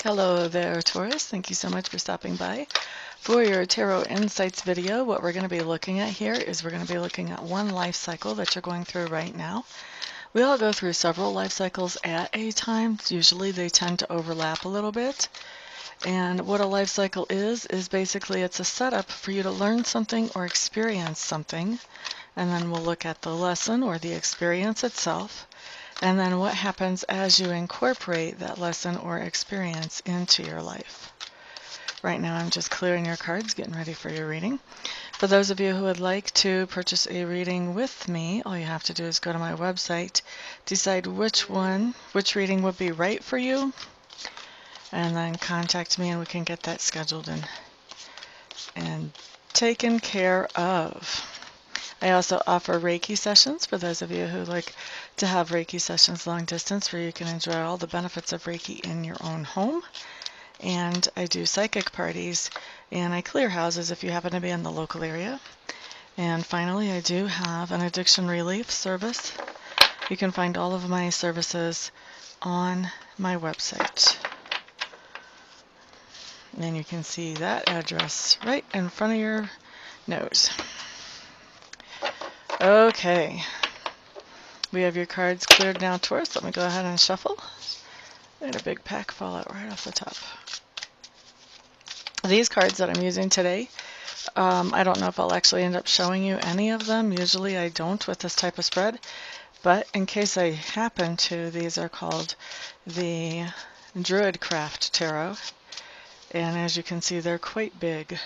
Hello there, Taurus. Thank you so much for stopping by. For your Tarot Insights video, what we're going to be looking at here is we're going to be looking at one life cycle that you're going through right now. We all go through several life cycles at a time. Usually they tend to overlap a little bit. And what a life cycle is basically it's a setup for you to learn something or experience something. And then we'll look at the lesson or the experience itself. And then what happens as you incorporate that lesson or experience into your life. Right now I'm just clearing your cards, getting ready for your reading. For those of you who would like to purchase a reading with me, all you have to do is go to my website, decide which reading would be right for you, and then contact me and we can get that scheduled and taken care of. I also offer reiki sessions for those of you who like to have reiki sessions long distance where you can enjoy all the benefits of reiki in your own home. And I do psychic parties and I clear houses if you happen to be in the local area. And finally, I do have an addiction relief service. You can find all of my services on my website. And you can see that address right in front of your nose. Okay, we have your cards cleared now, Taurus. Let me go ahead and shuffle. I had a big pack fall out right off the top. These cards that I'm using today, I don't know if I'll actually end up showing you any of them. Usually I don't with this type of spread, but in case I happen to, these are called the Druidcraft Tarot. And as you can see, they're quite big.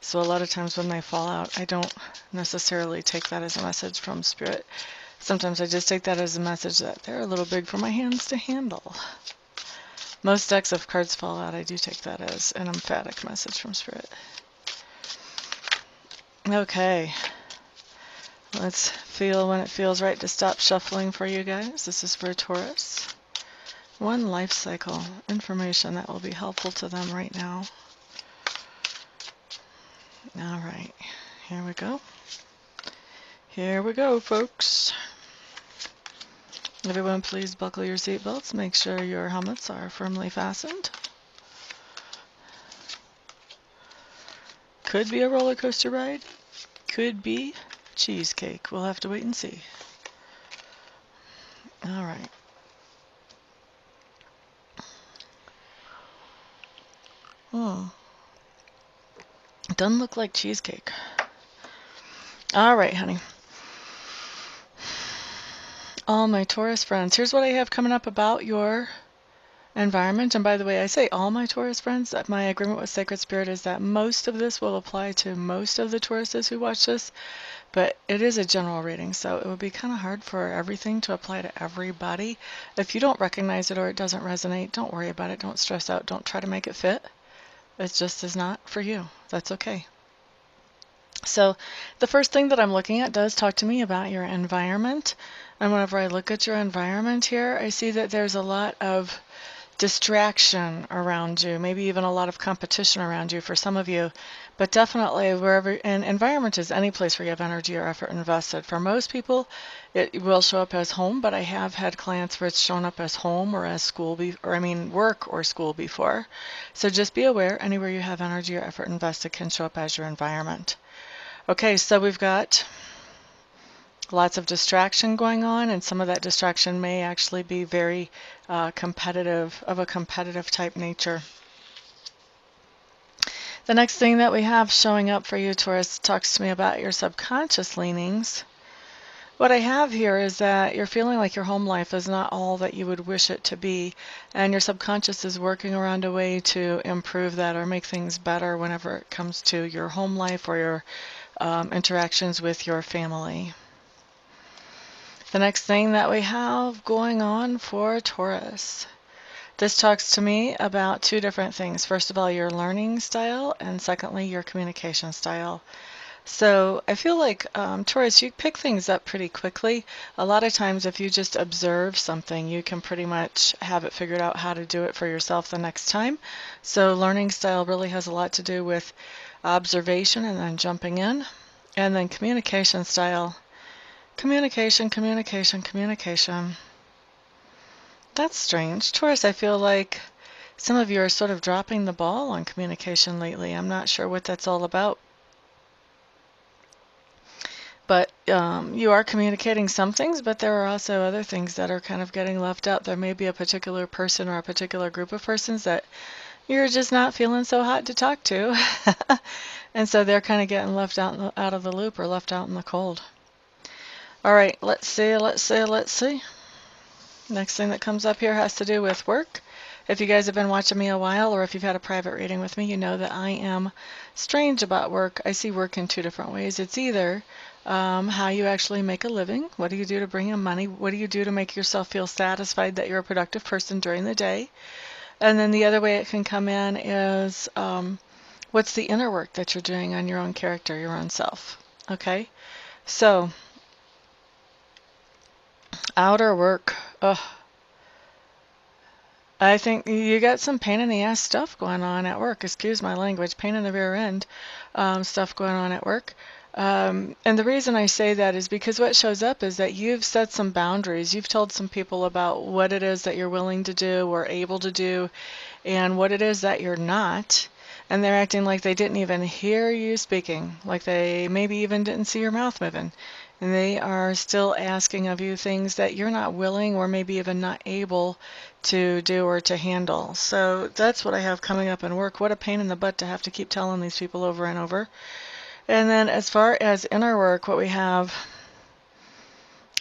So a lot of times when they fall out, I don't necessarily take that as a message from Spirit. Sometimes I just take that as a message that they're a little big for my hands to handle. Most decks, if cards fall out, I do take that as an emphatic message from Spirit. Okay. Let's feel when it feels right to stop shuffling for you guys. This is for Taurus. One life cycle information that will be helpful to them right now. All right, here we go. Here we go, folks. Everyone, please buckle your seatbelts. Make sure your helmets are firmly fastened. Could be a roller coaster ride. Could be cheesecake. We'll have to wait and see. All right. Oh. It doesn't look like cheesecake. All right, honey. All my Taurus friends, here's what I have coming up about your environment. And by the way, I say all my Taurus friends, that my agreement with Sacred Spirit is that most of this will apply to most of the Tauruses who watch this, but it is a general reading, so it would be kind of hard for everything to apply to everybody. If you don't recognize it or it doesn't resonate, don't worry about it. Don't stress out. Don't try to make it fit. It just is not for you. That's okay. So the first thing that I'm looking at does talk to me about your environment. And whenever I look at your environment here, I see that there's a lot of distraction around you, maybe even a lot of competition around you for some of you. But definitely wherever, and environment is any place where you have energy or effort invested. For most people, it will show up as home, but I have had clients where it's shown up as home or as school, work or school before. So just be aware, anywhere you have energy or effort invested can show up as your environment. Okay, so we've got lots of distraction going on, and some of that distraction may actually be very competitive, of a competitive type nature. The next thing that we have showing up for you, Taurus, talks to me about your subconscious leanings. What I have here is that you're feeling like your home life is not all that you would wish it to be, and your subconscious is working around a way to improve that or make things better whenever it comes to your home life or your interactions with your family. The next thing that we have going on for Taurus. This talks to me about two different things. First of all, your learning style, and secondly, your communication style. So I feel like, Taurus, you pick things up pretty quickly. A lot of times if you just observe something, you can pretty much have it figured out how to do it for yourself the next time. So learning style really has a lot to do with observation and then jumping in. And then communication style. Communication. That's strange. Taurus, I feel like Some of you are sort of dropping the ball on communication lately. I'm not sure what that's all about. But you are communicating some things, but there are also other things that are kind of getting left out. There may be a particular person or a particular group of persons that you're just not feeling so hot to talk to. And so they're kind of getting left out of the loop or left out in the cold. All right, let's see. Next thing that comes up here has to do with work. If you guys have been watching me a while, or if you've had a private reading with me, you know that I am strange about work. I see work in two different ways. It's either how you actually make a living. What do you do to bring in money? What do you do to make yourself feel satisfied that you're a productive person during the day? And then the other way it can come in is what's the inner work that you're doing on your own character, your own self? Okay? So, outer work. Ugh. I think you got some pain in the ass stuff going on at work. Excuse my language. Pain in the rear end stuff going on at work. And the reason I say that is because what shows up is that you've set some boundaries. You've told some people about what it is that you're willing to do or able to do and what it is that you're not. And they're acting like they didn't even hear you speaking, like they maybe even didn't see your mouth moving. And they are still asking of you things that you're not willing or maybe even not able to do or to handle. So that's what I have coming up in work. What a pain in the butt to have to keep telling these people over and over. And then as far as inner work, what we have,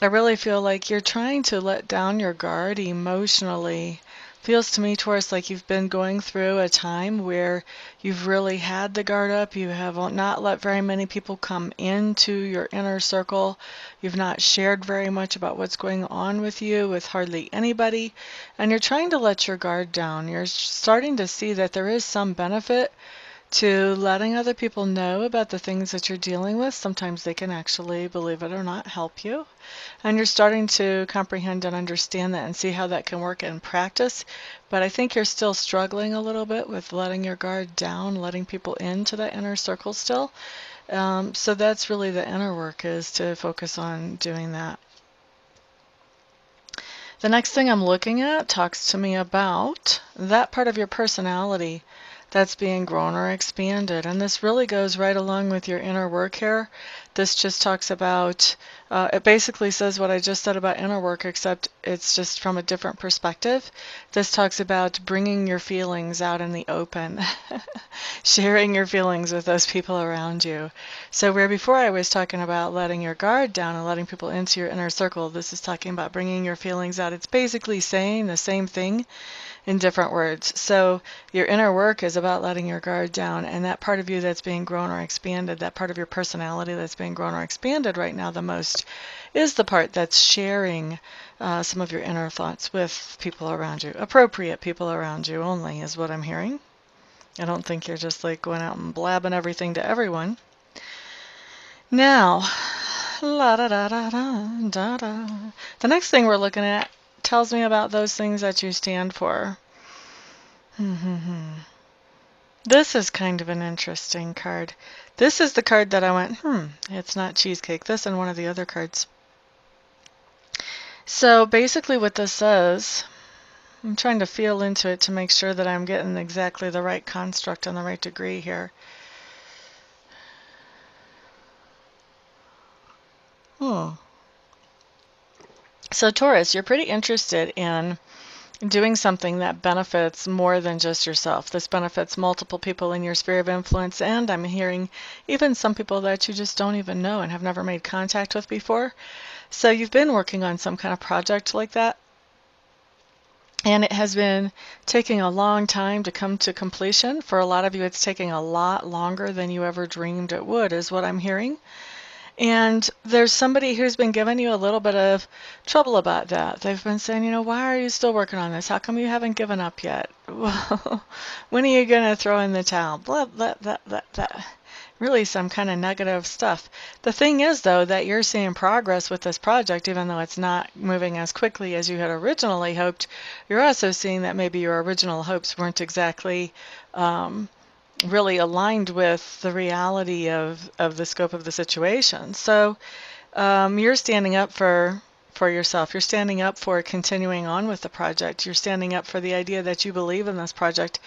I really feel like you're trying to let down your guard emotionally. Feels to me, Taurus, like you've been going through a time where you've really had the guard up. You have not let very many people come into your inner circle. You've not shared very much about what's going on with you with hardly anybody. And you're trying to let your guard down. You're starting to see that there is some benefit to letting other people know about the things that you're dealing with. Sometimes they can actually, believe it or not, help you. And you're starting to comprehend and understand that and see how that can work in practice. But I think you're still struggling a little bit with letting your guard down, letting people into that inner circle still. So that's really the inner work, is to focus on doing that. The next thing I'm looking at talks to me about that part of your personality that's being grown or expanded. And this really goes right along with your inner work here. This just talks about, it basically says what I just said about inner work, except it's just from a different perspective. This talks about bringing your feelings out in the open, sharing your feelings with those people around you. So where before I was talking about letting your guard down and letting people into your inner circle, this is talking about bringing your feelings out. It's basically saying the same thing in different words. So your inner work is about letting your guard down, and that part of you that's being grown or expanded, that part of your personality that's being grown or expanded right now the most, is the part that's sharing some of your inner thoughts with people around you. Appropriate people around you only is what I'm hearing. I don't think you're just like going out and blabbing everything to everyone. Now, la da da da da da da. The next thing we're looking at tells me about those things that you stand for. This is kind of an interesting card. This is the card that I went, it's not cheesecake. This and one of the other cards. So basically what this says, I'm trying to feel into it to make sure that I'm getting exactly the right construct and the right degree here. So Taurus, you're pretty interested in doing something that benefits more than just yourself. This benefits multiple people in your sphere of influence, and I'm hearing even some people that you just don't even know and have never made contact with before. So you've been working on some kind of project like that, and it has been taking a long time to come to completion. For a lot of you, it's taking a lot longer than you ever dreamed it would, is what I'm hearing. And there's somebody who's been giving you a little bit of trouble about that. They've been saying, you know, why are you still working on this? How come you haven't given up yet? When are you going to throw in the towel? Blah, blah, blah, blah, blah. Really some kind of negative stuff. The thing is, though, that you're seeing progress with this project, even though it's not moving as quickly as you had originally hoped. You're also seeing that maybe your original hopes weren't exactly really aligned with the reality of the scope of the situation. So you're standing up for for yourself. You're standing up for continuing on with the project. You're standing up for the idea that you believe in this project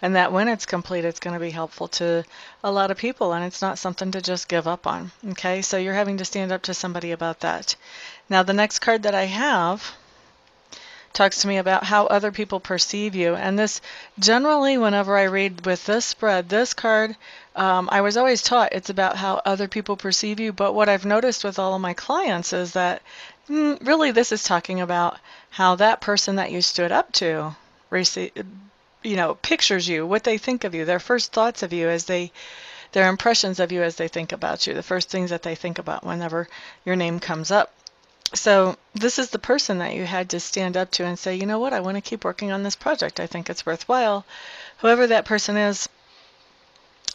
and that when it's complete, it's going to be helpful to a lot of people, and it's not something to just give up on. Okay, so you're having to stand up to somebody about that. Now, the next card that I have talks to me about how other people perceive you. And this, generally, whenever I read with this spread, this card, I was always taught it's about how other people perceive you. But what I've noticed with all of my clients is that really this is talking about how that person that you stood up to pictures you, what they think of you, their first thoughts of you as their impressions of you as they think about you, the first things that they think about whenever your name comes up. So this is the person that you had to stand up to and say, you know what, I want to keep working on this project. I think it's worthwhile. Whoever that person is,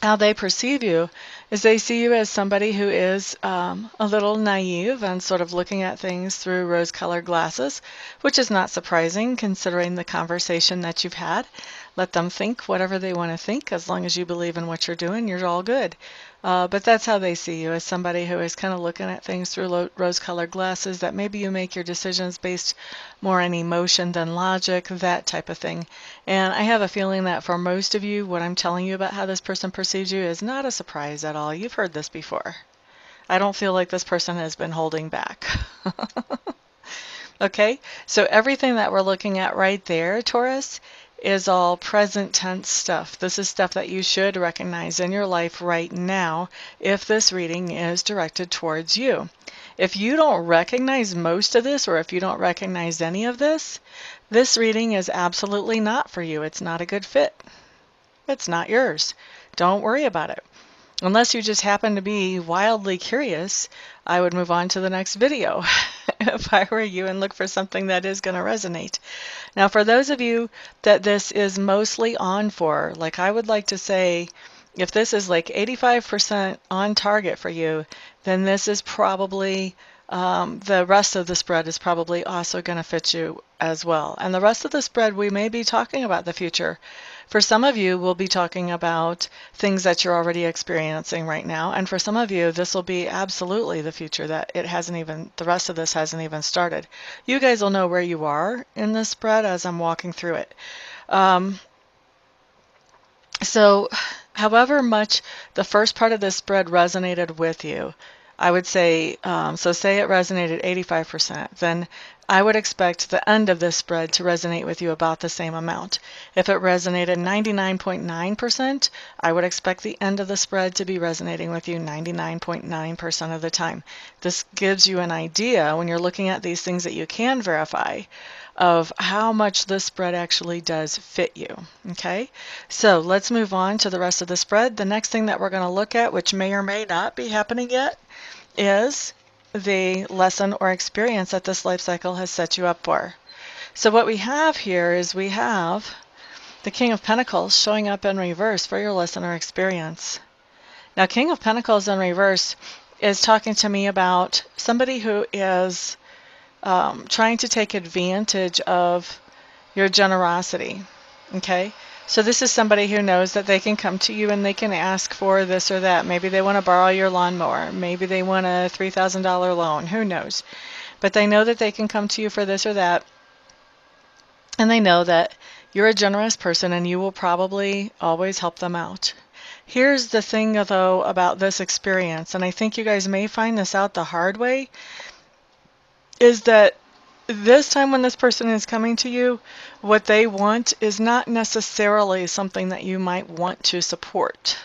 how they perceive you is they see you as somebody who is a little naive and sort of looking at things through rose-colored glasses, which is not surprising considering the conversation that you've had. Let them think whatever they want to think. As long as you believe in what you're doing, you're all good. But that's how they see you, as somebody who is kind of looking at things through rose-colored glasses, that maybe you make your decisions based more on emotion than logic, that type of thing. And I have a feeling that for most of you, what I'm telling you about how this person perceives you is not a surprise at all. You've heard this before. I don't feel like this person has been holding back. Okay, so everything that we're looking at right there, Taurus, is all present tense stuff. This is stuff that you should recognize in your life right now if this reading is directed towards you. If you don't recognize most of this, or if you don't recognize any of this, this reading is absolutely not for you. It's not a good fit. It's not yours. Don't worry about it. Unless you just happen to be wildly curious, I would move on to the next video if I were you and look for something that is going to resonate. Now, for those of you that this is mostly on for, like I would like to say, if this is like 85% on target for you, then this is probably, the rest of the spread is probably also going to fit you as well. And the rest of the spread, we may be talking about the future. For some of you, we'll be talking about things that you're already experiencing right now. And for some of you, this will be absolutely the future, that the rest of this hasn't even started. You guys will know where you are in this spread as I'm walking through it. So however much the first part of this spread resonated with you, I would say, so say it resonated 85%, then I would expect the end of this spread to resonate with you about the same amount. If it resonated 99.9%, I would expect the end of the spread to be resonating with you 99.9% of the time. This gives you an idea, when you're looking at these things that you can verify, of how much this spread actually does fit you. Okay, so let's move on to the rest of the spread. The next thing that we're going to look at, which may or may not be happening yet, is the lesson or experience that this life cycle has set you up for. So what we have here is we have the King of Pentacles showing up in reverse for your lesson or experience. Now, King of Pentacles in reverse is talking to me about somebody who is trying to take advantage of your generosity. Okay, so this is somebody who knows that they can come to you and they can ask for this or that. Maybe they want to borrow your lawnmower. Maybe they want a $3,000 loan. Who knows? But they know that they can come to you for this or that. And they know that you're a generous person and you will probably always help them out. Here's the thing, though, about this experience, and I think you guys may find this out the hard way, is that this time when this person is coming to you, what they want is not necessarily something that you might want to support.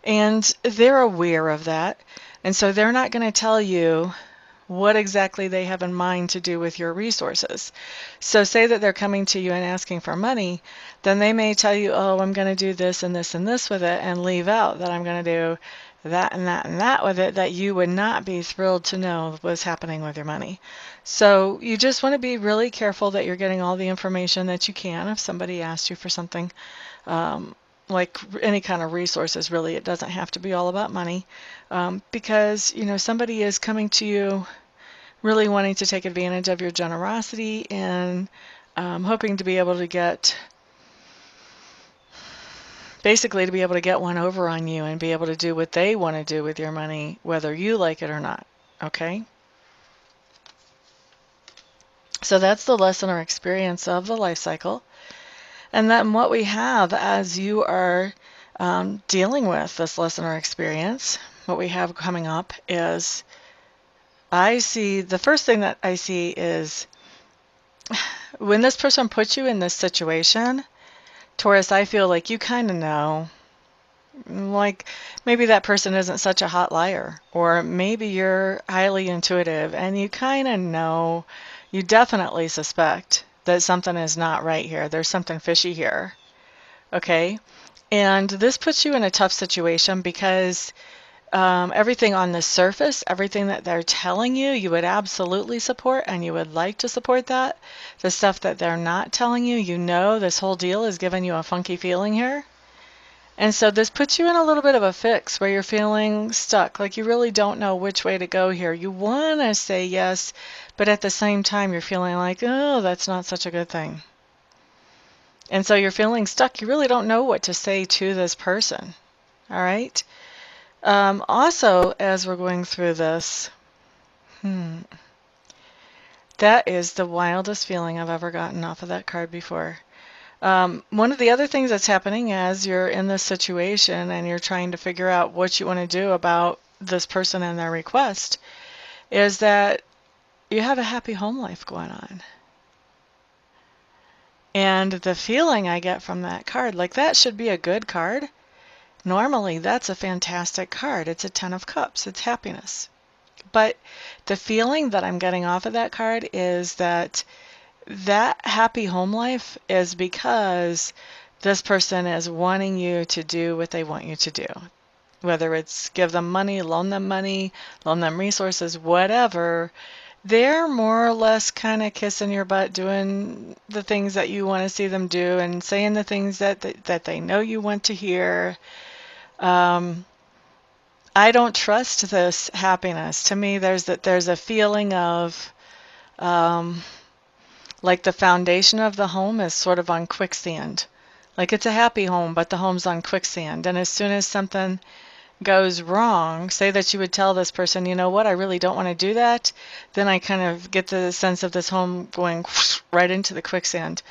And they're aware of that. And so they're not going to tell you what exactly they have in mind to do with your resources. So say that they're coming to you and asking for money, then they may tell you, oh, I'm going to do this and this and this with it, and leave out that I'm going to do that and that and that with it, that you would not be thrilled to know was happening with your money. So you just want to be really careful that you're getting all the information that you can if somebody asks you for something, like any kind of resources. Really, it doesn't have to be all about money, because somebody is coming to you really wanting to take advantage of your generosity and hoping to be able to get one over on you and be able to do what they want to do with your money, whether you like it or not. Okay? So that's the lesson or experience of the life cycle. And then what we have as you are dealing with this lesson or experience, what we have coming up is the first thing that I see is when this person puts you in this situation, Taurus, I feel like you kind of know. Like maybe that person isn't such a hot liar, or maybe you're highly intuitive and you kind of know, you definitely suspect that something is not right here. There's something fishy here. Okay? And this puts you in a tough situation because everything on the surface, everything that they're telling you, you would absolutely support and you would like to support that. The stuff that they're not telling you, you know this whole deal is giving you a funky feeling here. And so this puts you in a little bit of a fix where you're feeling stuck, like you really don't know which way to go here. You want to say yes, but at the same time you're feeling like, oh, that's not such a good thing. And so you're feeling stuck. You really don't know what to say to this person. All right? Also, as we're going through this, that is the wildest feeling I've ever gotten off of that card before. One of the other things that's happening as you're in this situation and you're trying to figure out what you want to do about this person and their request is that you have a happy home life going on. And the feeling I get from that card, like that should be a good card. Normally, that's a fantastic card. It's a 10 of Cups. It's happiness. But the feeling that I'm getting off of that card is that happy home life is because this person is wanting you to do what they want you to do. Whether it's give them money, loan them resources, whatever, they're more or less kind of kissing your butt, doing the things that you want to see them do and saying the things that they know you want to hear. I don't trust this happiness. To me, there's a feeling of like the foundation of the home is sort of on quicksand. Like it's a happy home, but the home's on quicksand. And as soon as something goes wrong, say that you would tell this person, you know what, I really don't want to do that, then I kind of get the sense of this home going right into the quicksand.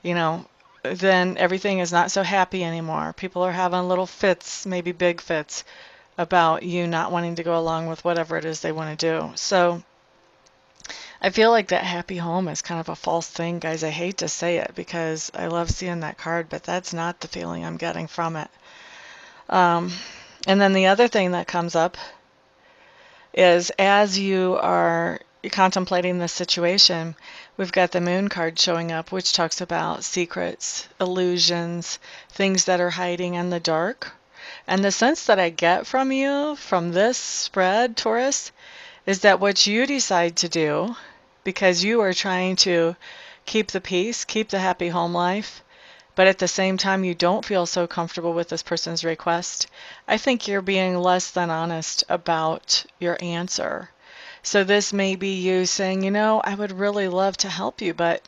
You know, then everything is not so happy anymore. People are having little fits, maybe big fits, about you not wanting to go along with whatever it is they want to do. So I feel like that happy home is kind of a false thing, guys. I hate to say it because I love seeing that card, but that's not the feeling I'm getting from it. And then the other thing that comes up is as you are contemplating this situation, we've got the Moon card showing up, which talks about secrets, illusions, things that are hiding in the dark. And the sense that I get from you from this spread, Taurus, is that what you decide to do, because you are trying to keep the peace, keep the happy home life, but at the same time you don't feel so comfortable with this person's request, I think you're being less than honest about your answer. So this may be you saying, you know, I would really love to help you, but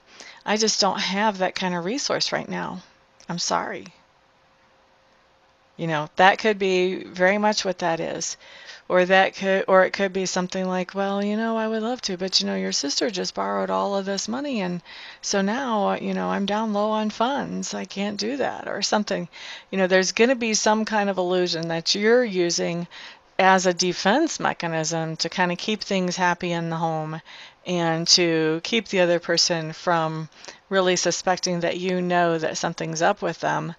I just don't have that kind of resource right now. I'm sorry. You know, that could be very much what that is. Or it could be something like, well, you know, I would love to, but you know, your sister just borrowed all of this money, and so now, you know, I'm down low on funds. I can't do that, or something. You know, there's going to be some kind of illusion that you're using as a defense mechanism to kind of keep things happy in the home and to keep the other person from really suspecting that you know that something's up with them,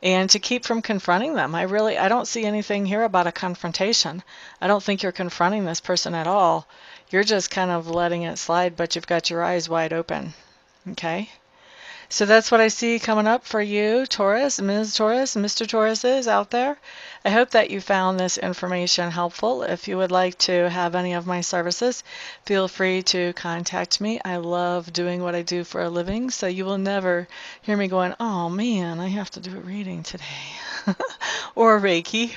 and to keep from confronting them. I don't see anything here about a confrontation. I don't think you're confronting this person at all. You're just kind of letting it slide, but you've got your eyes wide open. Okay? So that's what I see coming up for you, Taurus, Ms. Taurus, Mr. Taurus is out there. I hope that you found this information helpful. If you would like to have any of my services, feel free to contact me. I love doing what I do for a living, so you will never hear me going, oh man, I have to do a reading today, or Reiki,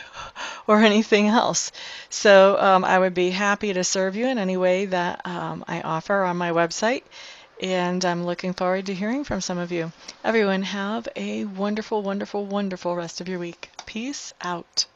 or anything else. So I would be happy to serve you in any way that I offer on my website. And I'm looking forward to hearing from some of you. Everyone, have a wonderful, wonderful, wonderful rest of your week. Peace out.